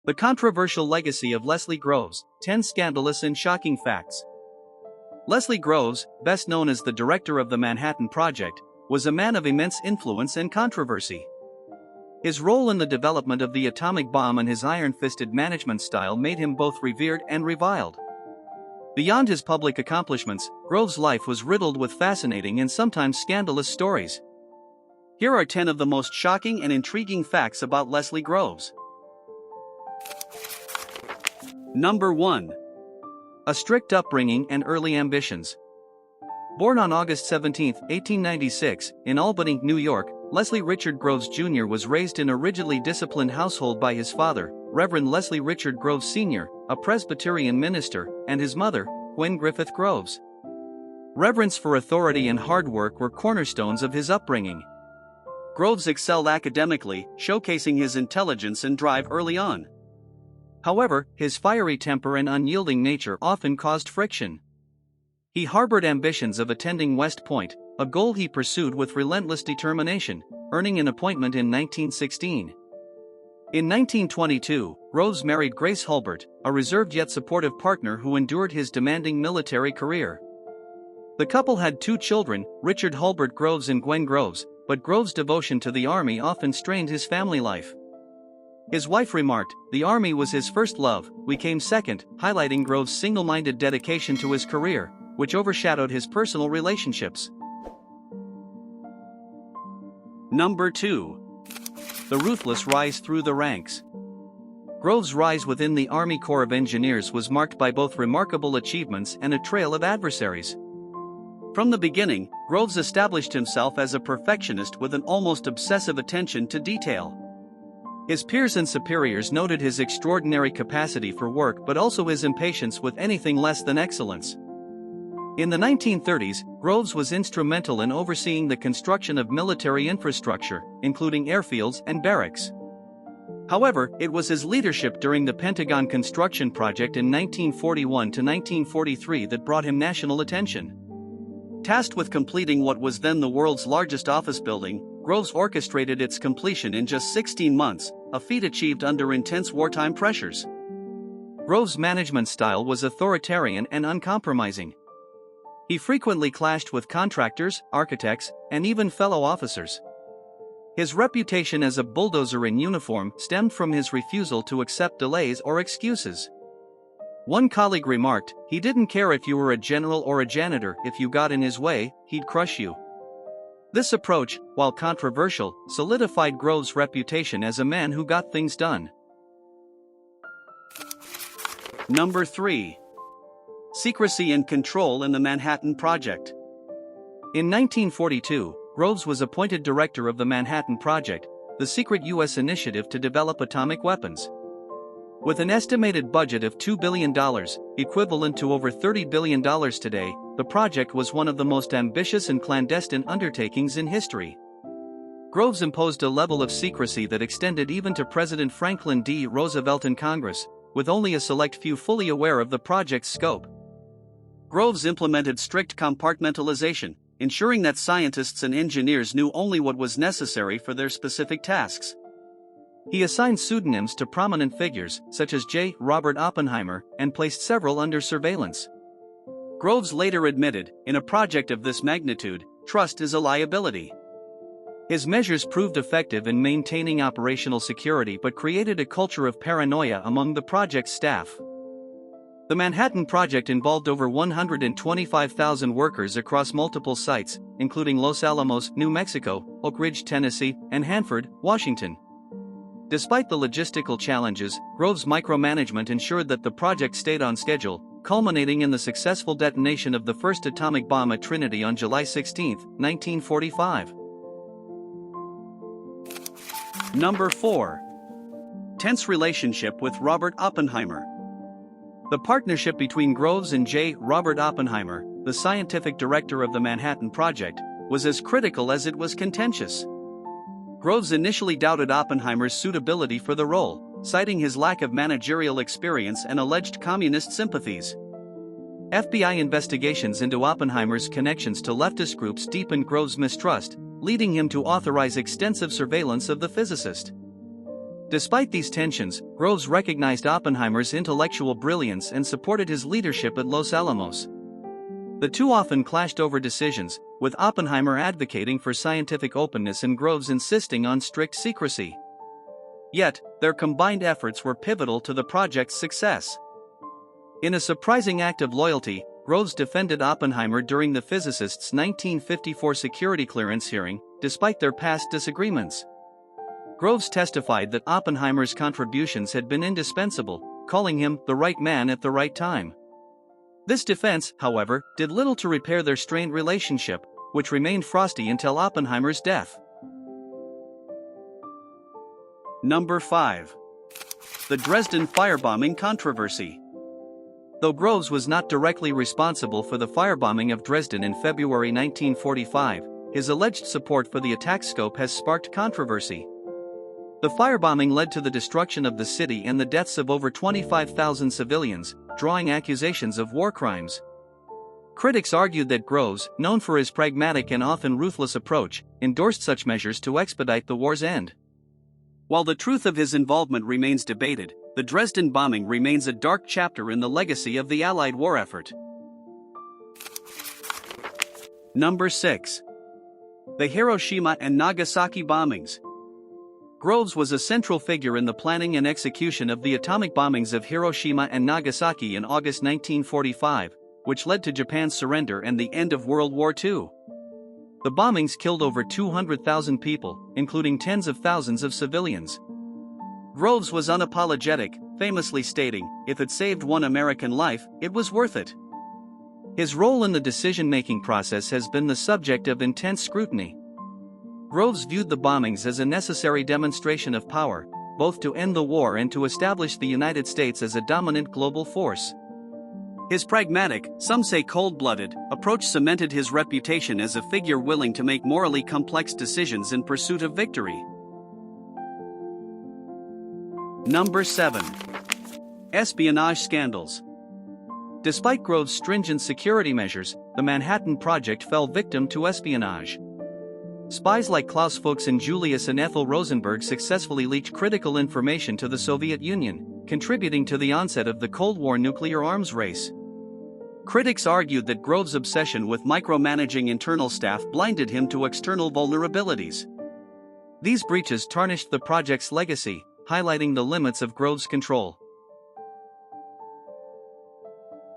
The controversial legacy of Leslie Groves, 10 scandalous and shocking facts. Leslie Groves, best known as the director of the Manhattan Project, was a man of immense influence and controversy. His role in the development of the atomic bomb and his iron-fisted management style made him both revered and reviled. Beyond his public accomplishments, Groves' life was riddled with fascinating and sometimes scandalous stories. Here are 10 of the most shocking and intriguing facts about Leslie Groves. Number 1. A strict upbringing and early ambitions. Born on August 17, 1896, in Albany, New York, Leslie Richard Groves Jr. was raised in a rigidly disciplined household by his father, Reverend Leslie Richard Groves Sr., a Presbyterian minister, and his mother, Gwen Griffith Groves. Reverence for authority and hard work were cornerstones of his upbringing. Groves excelled academically, showcasing his intelligence and drive early on. However, his fiery temper and unyielding nature often caused friction. He harbored ambitions of attending West Point, a goal he pursued with relentless determination, earning an appointment in 1916. In 1922, Groves married Grace Hulbert, a reserved yet supportive partner who endured his demanding military career. The couple had 2 children, Richard Hulbert Groves and Gwen Groves, but Groves' devotion to the Army often strained his family life. His wife remarked, "The Army was his first love, we came second," highlighting Groves' single-minded dedication to his career, which overshadowed his personal relationships. Number 2. The ruthless rise through the ranks. Groves' rise within the Army Corps of Engineers was marked by both remarkable achievements and a trail of adversaries. From the beginning, Groves established himself as a perfectionist with an almost obsessive attention to detail. His peers and superiors noted his extraordinary capacity for work but also his impatience with anything less than excellence. In the 1930s, Groves was instrumental in overseeing the construction of military infrastructure, including airfields and barracks. However, it was his leadership during the Pentagon construction project in 1941 to 1943 that brought him national attention. Tasked with completing what was then the world's largest office building, Groves orchestrated its completion in just 16 months, a feat achieved under intense wartime pressures. Groves' management style was authoritarian and uncompromising. He frequently clashed with contractors, architects, and even fellow officers. His reputation as a bulldozer in uniform stemmed from his refusal to accept delays or excuses. One colleague remarked, "He didn't care if you were a general or a janitor, if you got in his way, he'd crush you." This approach, while controversial, solidified Groves' reputation as a man who got things done. Number 3. Secrecy and control in the Manhattan Project. In 1942, Groves was appointed director of the Manhattan Project, the secret U.S. initiative to develop atomic weapons. With an estimated budget of $2 billion, equivalent to over $30 billion today, the project was one of the most ambitious and clandestine undertakings in history. Groves imposed a level of secrecy that extended even to President Franklin D. Roosevelt and Congress, with only a select few fully aware of the project's scope. Groves implemented strict compartmentalization, ensuring that scientists and engineers knew only what was necessary for their specific tasks. He assigned pseudonyms to prominent figures, such as J. Robert Oppenheimer, and placed several under surveillance. Groves later admitted, "In a project of this magnitude, trust is a liability." His measures proved effective in maintaining operational security but created a culture of paranoia among the project's staff. The Manhattan Project involved over 125,000 workers across multiple sites, including Los Alamos, New Mexico, Oak Ridge, Tennessee, and Hanford, Washington. Despite the logistical challenges, Groves' micromanagement ensured that the project stayed on schedule, culminating in the successful detonation of the first atomic bomb at Trinity on July 16, 1945. Number 4. Tense relationship with Robert Oppenheimer. The partnership between Groves and J. Robert Oppenheimer, the scientific director of the Manhattan Project, was as critical as it was contentious. Groves initially doubted Oppenheimer's suitability for the role, citing his lack of managerial experience and alleged communist sympathies. FBI investigations into Oppenheimer's connections to leftist groups deepened Groves' mistrust, leading him to authorize extensive surveillance of the physicist. Despite these tensions, Groves recognized Oppenheimer's intellectual brilliance and supported his leadership at Los Alamos. The two often clashed over decisions, with Oppenheimer advocating for scientific openness and Groves insisting on strict secrecy. Yet, their combined efforts were pivotal to the project's success. In a surprising act of loyalty, Groves defended Oppenheimer during the physicist's 1954 security clearance hearing, despite their past disagreements. Groves testified that Oppenheimer's contributions had been indispensable, calling him the right man at the right time. This defense, however, did little to repair their strained relationship, which remained frosty until Oppenheimer's death. Number 5. The Dresden firebombing controversy. Though Groves was not directly responsible for the firebombing of Dresden in February 1945, his alleged support for the attack scope has sparked controversy. The firebombing led to the destruction of the city and the deaths of over 25,000 civilians, drawing accusations of war crimes. Critics argued that Groves, known for his pragmatic and often ruthless approach, endorsed such measures to expedite the war's end. While the truth of his involvement remains debated, the Dresden bombing remains a dark chapter in the legacy of the Allied war effort. Number 6. The Hiroshima and Nagasaki bombings. Groves was a central figure in the planning and execution of the atomic bombings of Hiroshima and Nagasaki in August 1945, which led to Japan's surrender and the end of World War II. The bombings killed over 200,000 people, including tens of thousands of civilians. Groves was unapologetic, famously stating, "If it saved one American life, it was worth it." His role in the decision-making process has been the subject of intense scrutiny. Groves viewed the bombings as a necessary demonstration of power, both to end the war and to establish the United States as a dominant global force. His pragmatic, some say cold-blooded, approach cemented his reputation as a figure willing to make morally complex decisions in pursuit of victory. Number 7. Espionage scandals. Despite Groves' stringent security measures, the Manhattan Project fell victim to espionage. Spies like Klaus Fuchs and Julius and Ethel Rosenberg successfully leaked critical information to the Soviet Union, contributing to the onset of the Cold War nuclear arms race. Critics argued that Groves' obsession with micromanaging internal staff blinded him to external vulnerabilities. These breaches tarnished the project's legacy, highlighting the limits of Groves' control.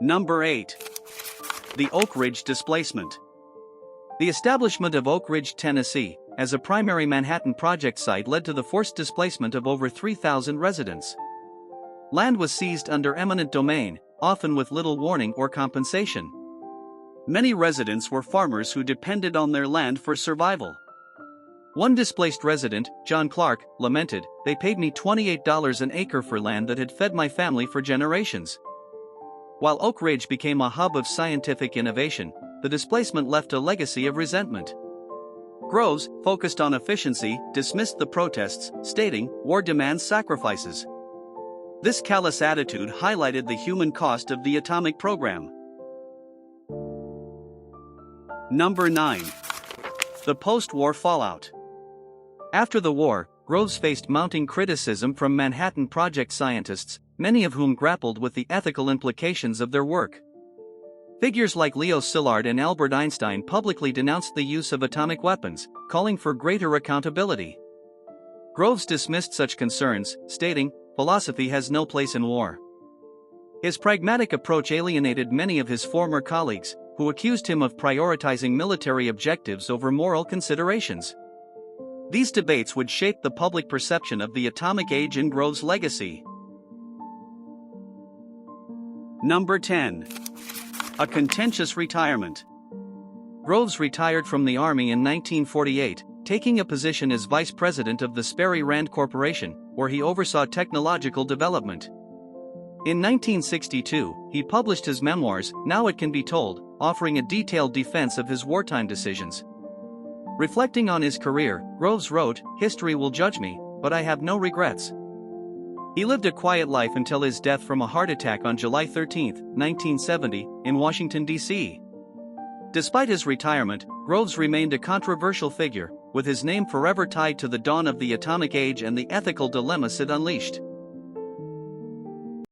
Number 8. The Oak Ridge displacement. The establishment of Oak Ridge, Tennessee, as a primary Manhattan Project site led to the forced displacement of over 3,000 residents. Land was seized under eminent domain, often with little warning or compensation. Many residents were farmers who depended on their land for survival. One displaced resident, John Clark, lamented, "They paid me $28 an acre for land that had fed my family for generations." While Oak Ridge became a hub of scientific innovation, the displacement left a legacy of resentment. Groves, focused on efficiency, dismissed the protests, stating, "War demands sacrifices." This callous attitude highlighted the human cost of the atomic program. Number 9. The post-war fallout. After the war, Groves faced mounting criticism from Manhattan Project scientists, many of whom grappled with the ethical implications of their work. Figures like Leo Szilard and Albert Einstein publicly denounced the use of atomic weapons, calling for greater accountability. Groves dismissed such concerns, stating, "Philosophy has no place in war." His pragmatic approach alienated many of his former colleagues, who accused him of prioritizing military objectives over moral considerations. These debates would shape the public perception of the atomic age and Groves' legacy. Number 10. A contentious retirement. Groves retired from the Army in 1948, taking a position as vice president of the Sperry Rand Corporation, where he oversaw technological development. In 1962, he published his memoirs, Now It Can Be Told, offering a detailed defense of his wartime decisions. Reflecting on his career, Groves wrote, "History will judge me, but I have no regrets." He lived a quiet life until his death from a heart attack on July 13, 1970, in Washington, D.C. Despite his retirement, Groves remained a controversial figure, with his name forever tied to the dawn of the atomic age and the ethical dilemmas it unleashed.